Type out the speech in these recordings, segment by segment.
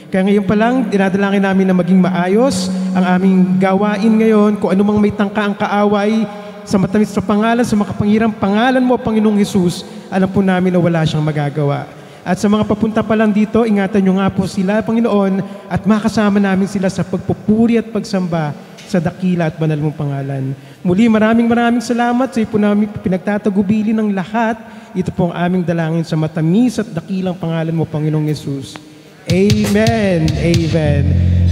Kaya ngayon pa lang, dinadalangin namin na maging maayos ang aming gawain ngayon. Kung anumang may tangkaang kaaway, sa matamis na pangalan, sa makapangyarang pangalan mo, Panginoong Hesus, alam po namin na wala siyang magagawa. At sa mga papunta pa lang dito, ingatan niyo nga po sila, Panginoon, at makasama namin sila sa pagpupuri at pagsamba sa dakila at banal mong pangalan. Muli, maraming salamat sa iyo po namin pinagtatagubili ng lahat. Ito po ang aming dalangin sa matamis at dakilang pangalan mo, Panginoong Hesus. Amen. Amen.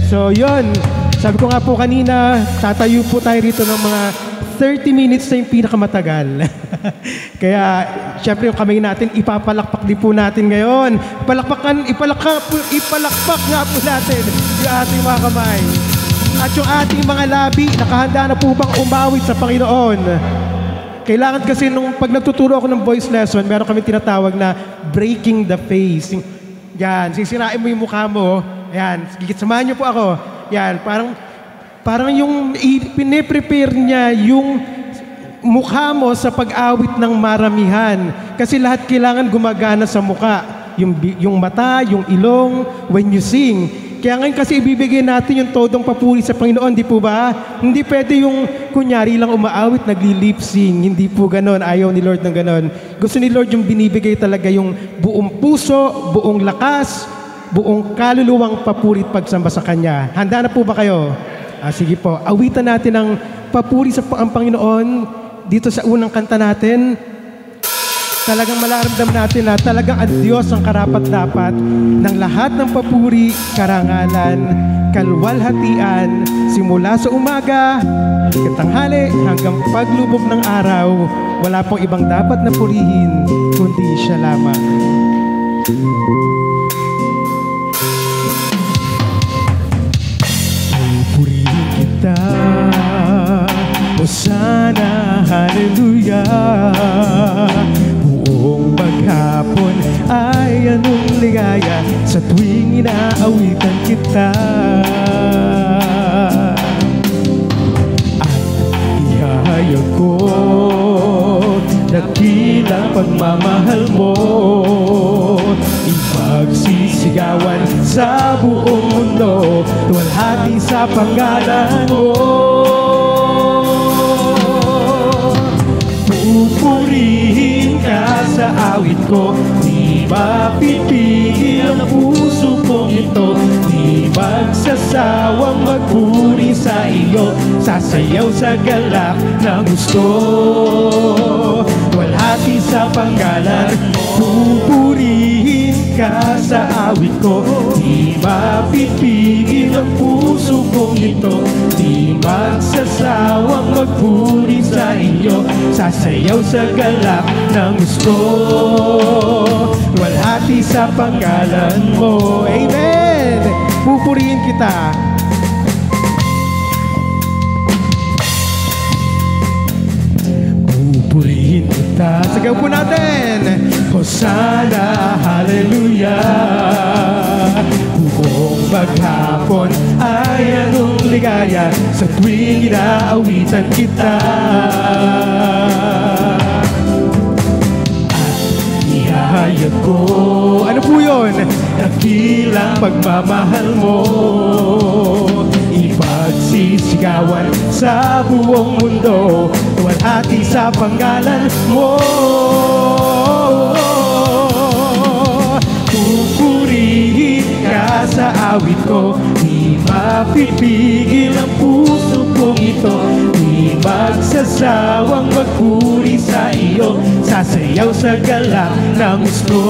So, yun. Sabi ko nga po kanina, tatayo po tayo rito ng mga 30 minutes na yung pinakamatagal. Kaya, syempre yung kamay natin, ipapalakpak din po natin ngayon. Ipalakpak nga po natin yung ating mga kamay. At yung ating mga labi, nakahanda na po bang umawit sa Panginoon? Kailangan kasi nung pag nagtuturo ako ng voice lesson, meron kami tinatawag na breaking the face. Yan, sisirain mo yung mukha mo. Yan, samahan niyo po ako. Yan, parang yung piniprepare niya yung mukha mo sa pag-awit ng maramihan. Kasi lahat kailangan gumagana sa mukha. Yung mata, yung ilong, when you sing. Kaya ngayon kasi ibibigay natin yung todong papuri sa Panginoon, di po ba? Hindi pwede yung kunyari lang umaawit, nagli-lip-sing. Hindi po ganon. Ayaw ni Lord ng ganon. Gusto ni Lord yung binibigay talaga yung buong puso, buong lakas, buong kaluluwang papuri at pagsamba sa Kanya. Handa na po ba kayo? Sige po. Awitan natin ang papuri sa ang Panginoon dito sa unang kanta natin. Talagang malaramdam natin na talagang ang Diyos ang karapat-dapat ng lahat ng papuri, karangalan, kalwalhatian, simula sa umaga, katanghali, hanggang paglubog ng araw. Wala pong ibang dapat na purihin, kundi siya lamang. Pupurihin kita, Hosana, Hallelujah. Buong maghapon ay anong ligaya sa tuwing inaawitan kita. At ihahayag ko dakilang pagmamahal mo, ipagsisigawan sa buong mundo, tuwalhati sa pangalan mo. Pupurihin ka sa awit ko, di mapipigil ang puso kong ito, di magsasawang magpuri sa iyo, sasayaw sa galak na gusto. Walhati sa pangalan, pupurihin ka sa awit ko, di mapipigil ang puso kong ito, di magsasawang magpuri sa iyo, sasayaw sa galak ng gusto. Walhati sa pangalan mo. Amen! Pupurihin kita. Pupurihin kita. Sigaw po natin. Hosana, Hallelujah. Buong maghapon ay anong ligaya sa tuwing inaawitan kita. At ihahayag ko, ano po yun? Dakilang pagmamahal mo, ipagsisigawan sa buong mundo, tuwalhati sa pangalan mo. Pupurihin ka sa awit ko, di mapipigil ang puso kong ito, di magsasawang magpuri sa iyo, sasayaw sa galak ng gusto.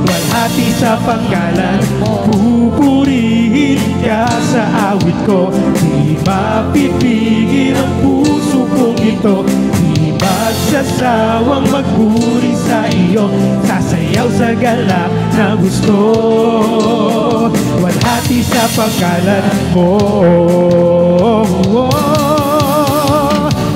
Walhati sa pangalan, pupurihin ka sa awit ko, di mapipigil ang puso kong ito, di magsasawang magpuri sa iyo, sasayaw sa galak na gusto. Walhati sa pangalan mo.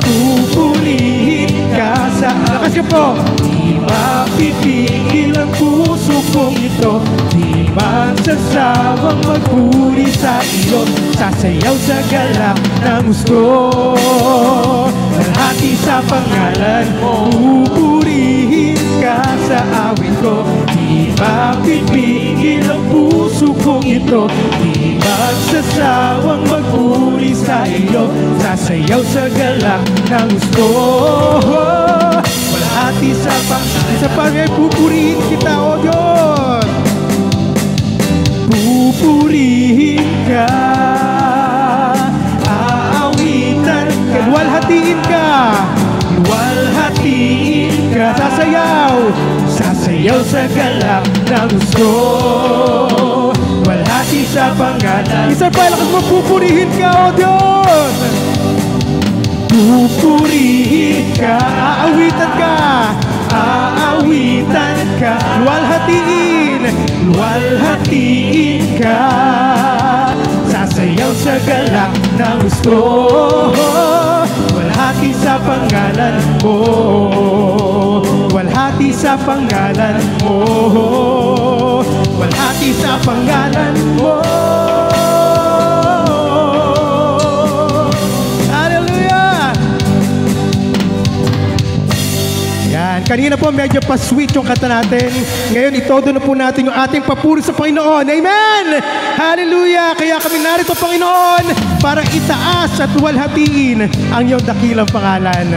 Pupurihin ka sa lakas niyo po. Di mapipigil ang puso kong ito, di magsasawang magpuri sa iyo, sasayaw sa galak ng gusto. Walhati sa pangalan mo. Pupurihin ka sa awit ko, di Di mapipigil ang puso kong ito, di magsasawang magpuri sa iyo. Sasayaw sa galak ng gusto. Wala at isa pa may pupurihin kita, O Diyos. Pupurihin ka, aawitan ka, luwalhatiin ka, luwalhatiin ka. Sasayaw sa galak ng gusto. Walhati sa pangalan. Isa pa, lakas mo, pupurihin ka, O Diyos. Pupurihin ka, aawitan ka, aawitan ka, luwalhatiin, luwalhatiin ka. Sasayaw sa galak ng gusto. Walhati sa pangalan mo, walhati sa pangalan mo, walhati sa pangalan mo. Hallelujah! Yan, kanina po medyo pa-sweet yung kanta natin. Ngayon, itodo na po natin yung ating papuri sa Panginoon. Amen! Hallelujah! Kaya kami narito, Panginoon, para itaas at walhatiin ang iyong dakilang pangalan.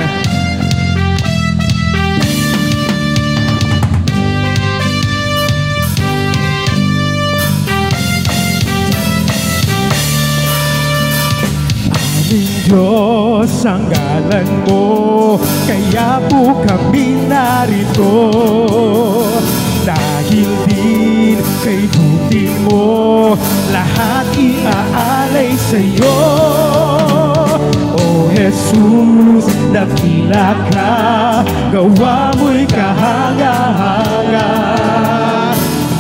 Diyos ang ngalan mo, kaya po kami narito. Dahil din kay buti mo, lahat iaalay sa'yo. O Jesus, dakila ka, gawa mo'y kahanga-hanga.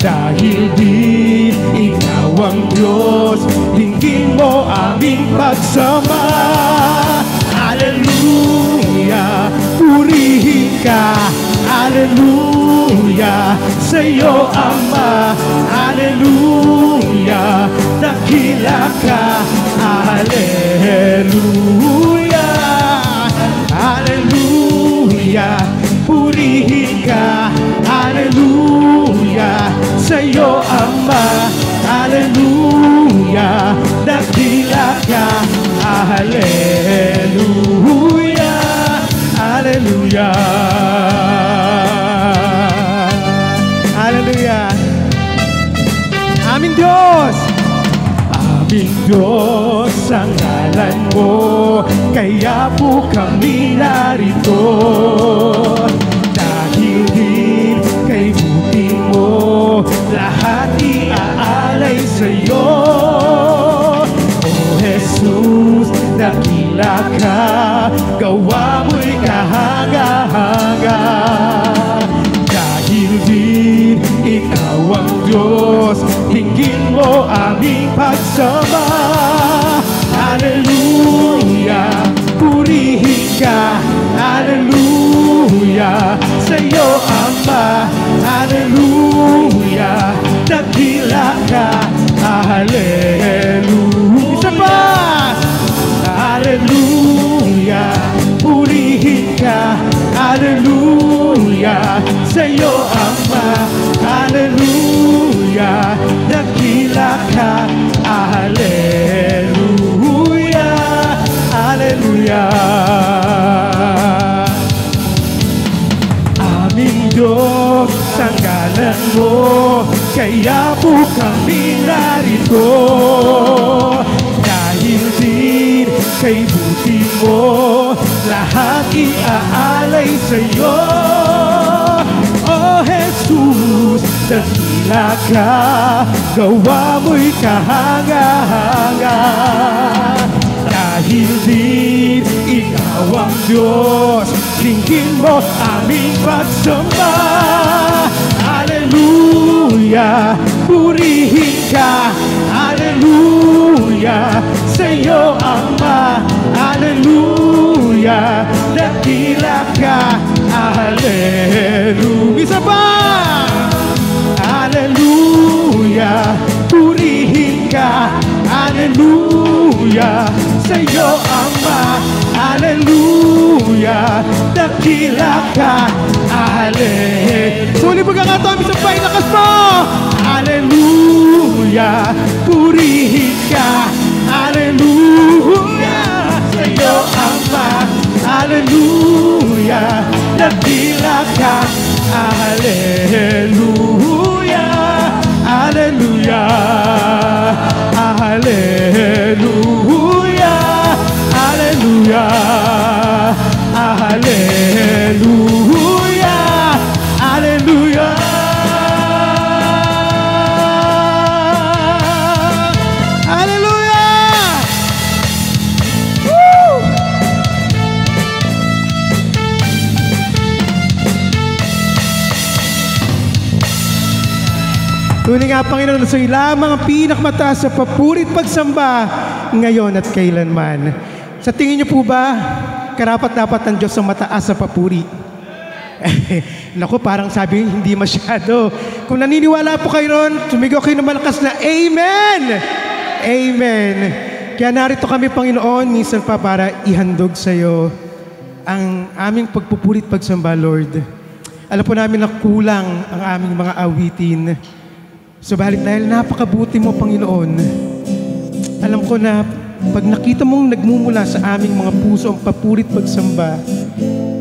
Dahil din ikaw ang Diyos, dinggin mo aming pagsama. Hallelujah, purihin ka. Hallelujah, sa'yo Ama. Hallelujah, dakila ka. Hallelujah, hallelujah, purihin ka. Hallelujah, sa'yo Ama. Hallelujah, dakila ka. Hallelujah, hallelujah, hallelujah. Aming Diyos, aming Diyos ang ngalan mo, kaya po kami narito. Dahil din kay buti mo, lahat iaalay sa'yo. O Jesus, dakila ka, gawa mo'y kahanga-hanga. Dahil din ikaw ang Diyos, dinggin mo aming pagsama. Hallelujah, purihin ka. Hallelujah, sa'yo Ama. Hallelujah, dakila ka. Hallelujah. Isa pa! Hallelujah, purihin ka. Hallelujah, sa'yo Ama. Hallelujah, dakila ka. Hallelujah, hallelujah. Aming Diyos ang ngalan mo, kaya po kami narito. Dahil din kay buti mo, lahat iaalay sa'yo. O Jesus, dakila ka, gawa mo'y kahanga-hanga. Dahil din ikaw ang Diyos, dinggin mo aming pagsamba. Hallelujah, purihin ka. Hallelujah, sa'yo Ama. Hallelujah, dakila ka. Hallelujah. Isa pa! Hallelujah, purihin ka. Hallelujah, sa iyo, Ama. Hallelujah, dakila ka. Hallelujah. Sulit pagkakataon, sa pay, lakas mo. Hallelujah, purihin ka. Hallelujah, sa iyo, Ama. Hallelujah, dakila ka. Hallelujah, hallelujah, hallelujah, hallelujah, hallelujah, hallelujah. Hallelujah! Woo! Tunay nga, Panginoon, sa iyo lamang ang pinakamataas sa papurit pagsamba ngayon at kailanman. Sa tingin niyo po ba, karapat-dapat ng Diyos ang mataas sa papuri? Naku, parang sabi, hindi masyado. Kung naniniwala po kayo ron, sumigaw kayo ng malakas na Amen! Amen! Kaya narito kami, Panginoon, minsan pa para ihandog sa iyo ang aming pagpupurit pagsamba, Lord. Alam po namin na kulang ang aming mga awitin. Subalit dahil napakabuti mo, Panginoon, alam ko na pag nakita mong nagmumula sa aming mga puso ang papurit pagsamba,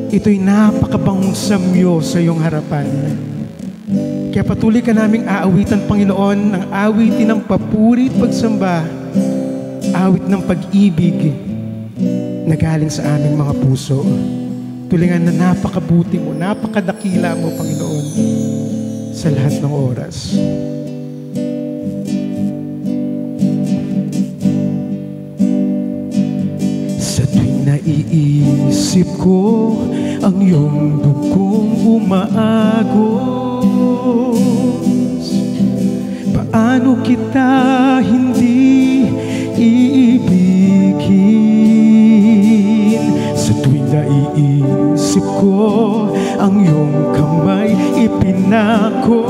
ito'y napakabangong samyo sa iyong harapan. Kaya patuloy ka naming aawitan, Panginoon, ng awitin ng papurit pagsamba, awit ng pag-ibig na galing sa aming mga puso. Tulingan na napakabuti mo, napakadakila mo, Panginoon, sa lahat ng oras. Naiisip ko ang iyong dugong umaagos. Paano kita hindi iibigin? Sa tuwing naiisip ko ang iyong kamay ipinako.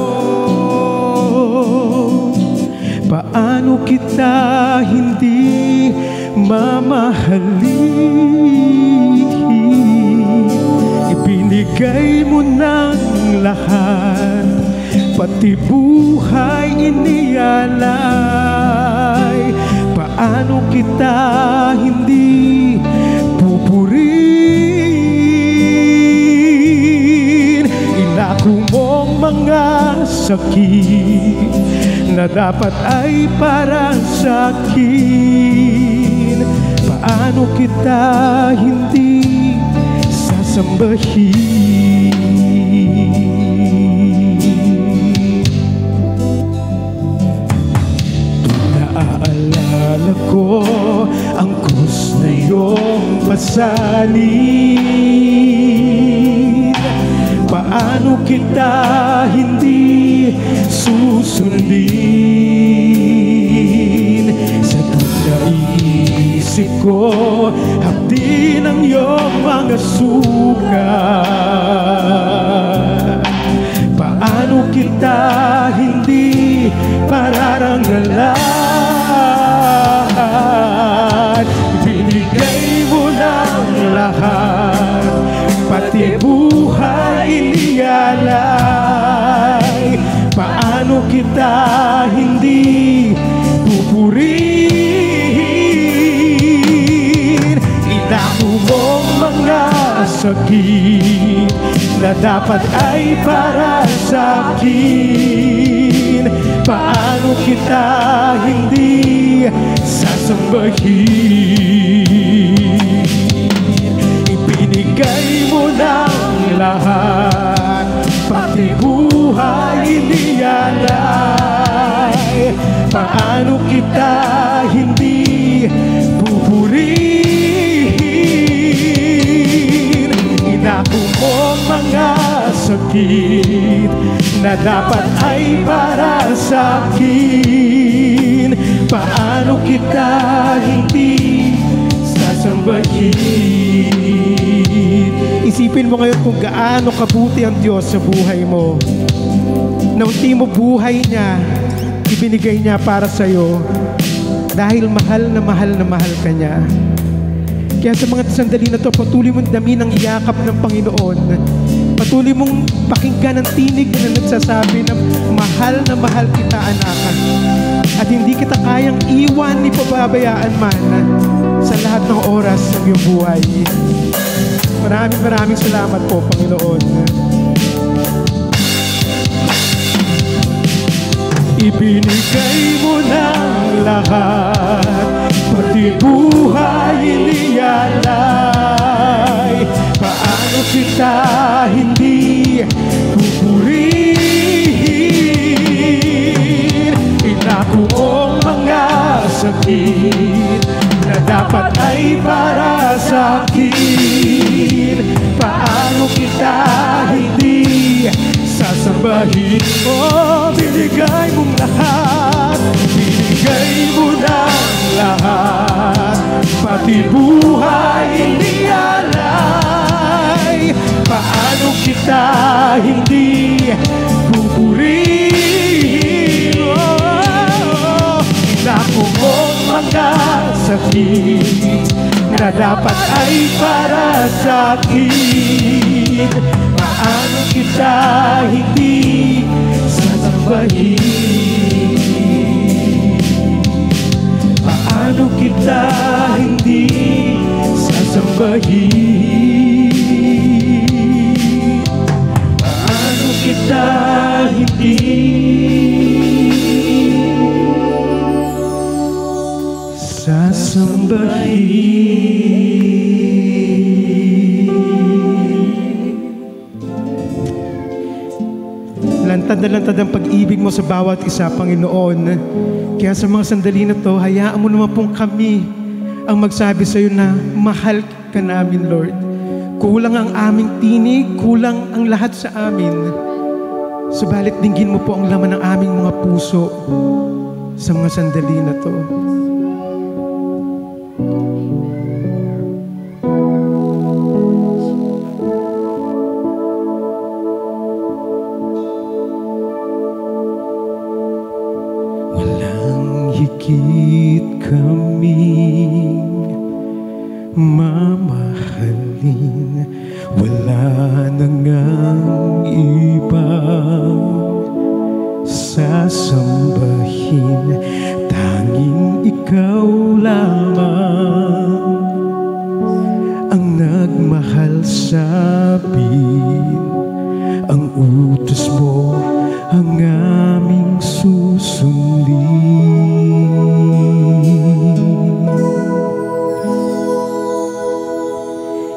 Paano kita hindi mamahalin? Ibinigay mo ng lahat, pati buhay inialay. Paano kita hindi pupurihin? Inako mong mga sakit na dapat ay para sa akin. Paano kita hindi sasambahin? Naaalala ko ang krus na iyong pasalin. Paano kita hindi susundin? Sa naiisip ko, hapdi ng iyong mga sugat. Paano kita hindi pararangalan? Binigay mo ng lahat, pati buhay inialay. Paano kita hindi pupurihin? Inako mong mga sakit na dapat ay para sa akin. Paano kita hindi sasambahin? Ibinigay mo ng lahat, pati buhay inialay. Paano kita hindi pupurihin? Inako mo mga sakit na dapat ay para sa akin. Paano kita hindi sasambahin? Isipin mo ngayon kung gaano kabuti ang Diyos sa buhay mo. Na ultimo buhay niya, ibinigay niya para sa iyo. dahil mahal na mahal ka niya. Kaya sa mga sandali na to, patuloy mong damin ang yakap ng Panginoon. Patuloy mong pakinggan ang tinig na nagsasabi na mahal kita, anak. At hindi kita kayang iwan ni pababayaan man sa lahat ng oras ng iyong buhay. Maraming salamat po, Panginoon. Ibinigay mo ng lahat, pati buhay iniyalay. Paano kita hindi pupurihin? Inako ang mga sakit na dapat ay para sa akin. Paano kita hindi sasambahin? Oh, binigay mong lahat, binigay mo ng lahat, pati buhay iniyalay. Paano kita hindi pupurihin? Oh, inako mong mga sakit na dapat ay para sa akin. Paano kita hindi sasambahin? Paano kita hindi sasambahin? Paano kita hindi sasambahin? Lantad na lantad ang pag-ibig mo sa bawat isa, Panginoon. Kaya sa mga sandali na to, hayaan mo naman pong kami ang magsabi sa iyo na mahal ka namin, Lord. Kulang ang aming tinig, kulang ang lahat sa amin. Subalit dinggin mo po ang laman ng aming mga puso sa mga sandali na to. Higit kaming mamahalin, wala na ngang ibang sasambahin, tanging ikaw lamang ang nagmahal sa amin. Ang utos mo ang aming susundin.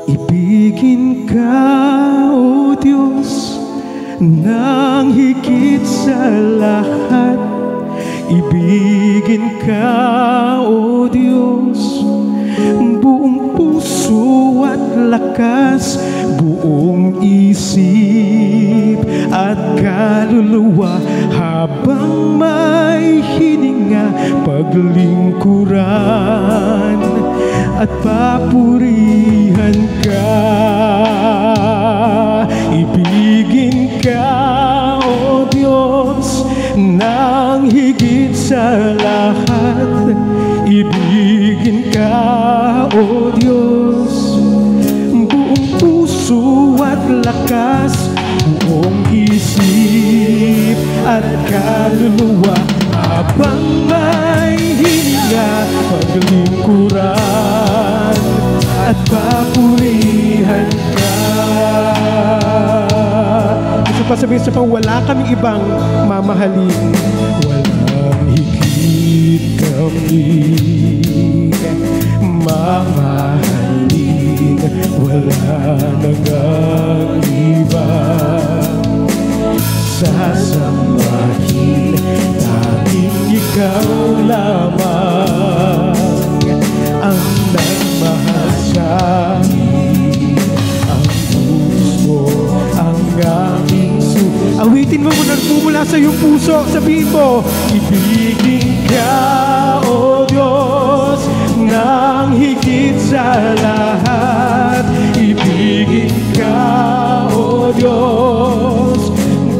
Ibigin ka, O Diyos, nang higit sa lahat. Ibigin ka, O Diyos, buong puso at lakas, buong isip at kaluluwa, habang may hininga, paglingkuran at papurihan ka. Ibigin ka, O Diyos, nang higit sa lahat. Ibigin ka, O Diyos, buong puso at lakas, buong isip at kaluluwa, habang may hininga, paglingkuran at papurihan ka. Gusto pa sabihin sa pang wala kaming ibang mamahalin, walang higit kaming mamahalin, wala nang ibang sasambahin, tanging ikaw lamang ang nagmahal sa amin. Ang puso, ang aming awitin mo kung nagmumula sa iyong puso. Sabihin mo, ibigin ka, O Diyos, nang higit sa lahat. Ibigin ka, O Diyos,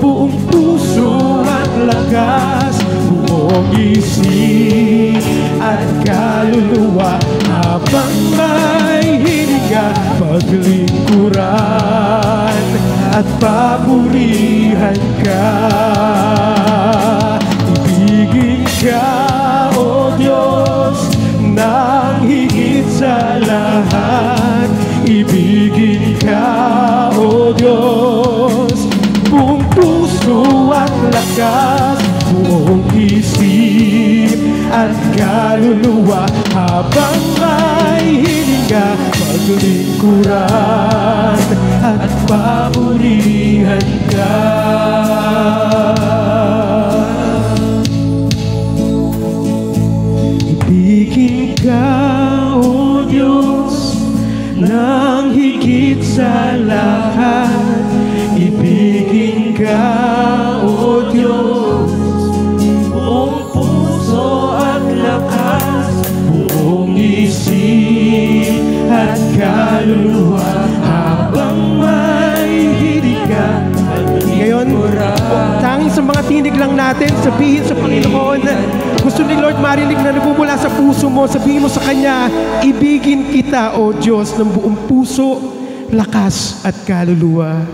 buong puso at lakas, buong isip at kaluluwa habang may hininga paglingkuran at papurihan ka. Ibigin ka, O Diyos, nang higit sa lahat. Ibigin ka, O Diyos, buong puso at lakas, buong isip at kaluluwa habang may hininga paglingkuran at papurihan ka. Ibigin ka, O Diyos, nang higit sa lahat. Ibigin ka, O Diyos, buong puso at lakas, buong isip at kaluluwa habang may hininga. Ngayon, tanging sa mga tinig lang natin, sabihin sa Panginoon, gusto ni Lord marinig na nabubula sa puso mo, sabihin mo sa Kanya, ibigin kita, O Diyos, ng buong puso, lakas at kaluluwa.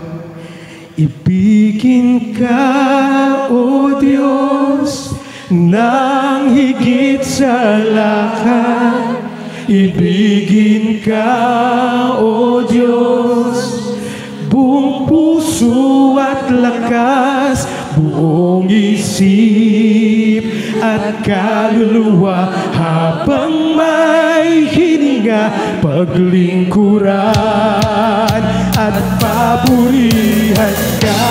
Ibigin ka, O Diyos, nang higit sa lahat. Ibigin ka, O Diyos, buong puso at lakas, buong isip at kaluluwa habang may hininga paglingkuran at papurihan ka.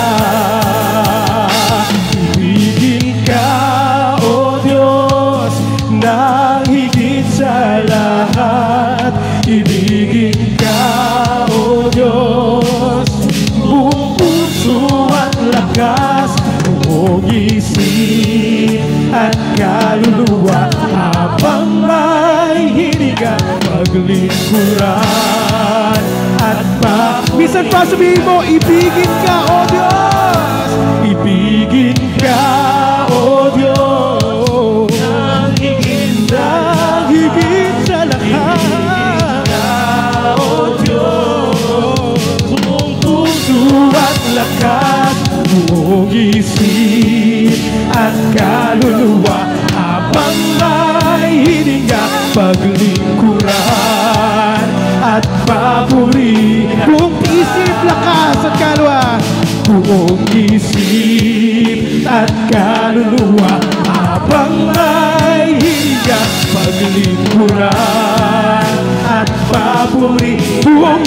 Ibigin ka, O Diyos, nang higit sa lahat. Ibigin ka, O Diyos, buong puso at lakas, buong isip at kaluluwa habang may hininga paglingkuran at minsan pa sabihin mo, ibigin ka, O Diyos, ibigin ka, O Diyos, nang higit sa lahat. O Diyos, buong puso at lakas, buong isip at kaluluwa habang may hininga paglingkuran at papuri. Buong isip, lakas at kaluluwa, buong isip at kaluluwa habang may hininga paglingkuran at papuri. Buong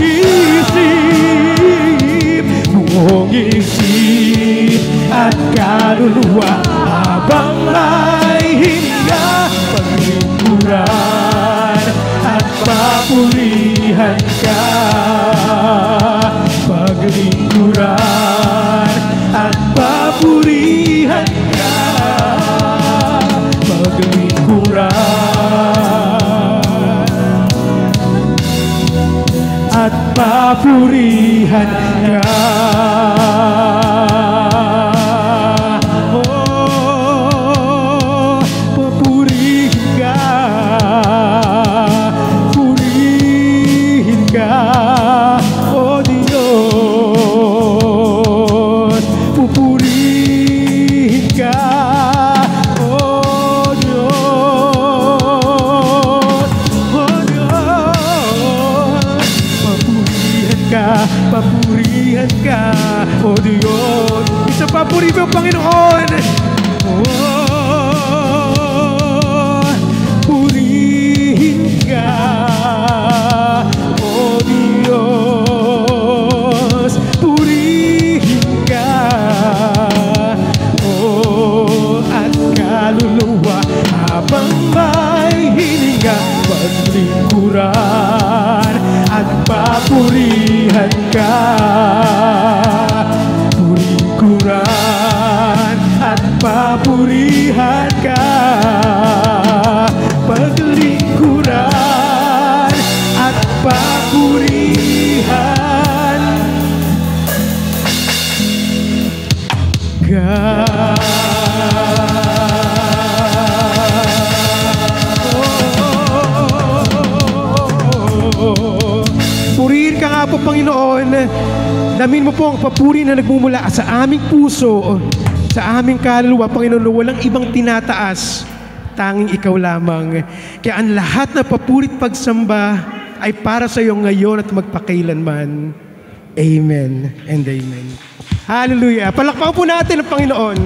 isip at kaluluwa habang may hininga paglingkuran at papurihan ka. Paglingkuran at papurihan ka. Paglingkuran at papurihan ka. Oh, papurihin ka, purihin ka, O Diyos, pupurihin ka, O Diyos, O Diyos, papurihan ka, papurihan ka, O Diyos. Isang papuri mo, Panginoon. Oh, purihin ka, O Diyos, purihin ka, oh, at kaluluwa habang may hininga paglingkuran at papurihan ka. Pulingkuran at papurihan ka. Paglingkuran at papurihan ka. Oh, Panginoon, damin mo po ang papuri na nagmumula sa aming puso, sa aming kaluluwa, Panginoon, walang ibang tinataas, tanging ikaw lamang. Kaya ang lahat na papuri at pagsamba ay para sa iyo ngayon at magpakailanman. Amen and amen. Hallelujah. Palakpakan po natin ang Panginoon.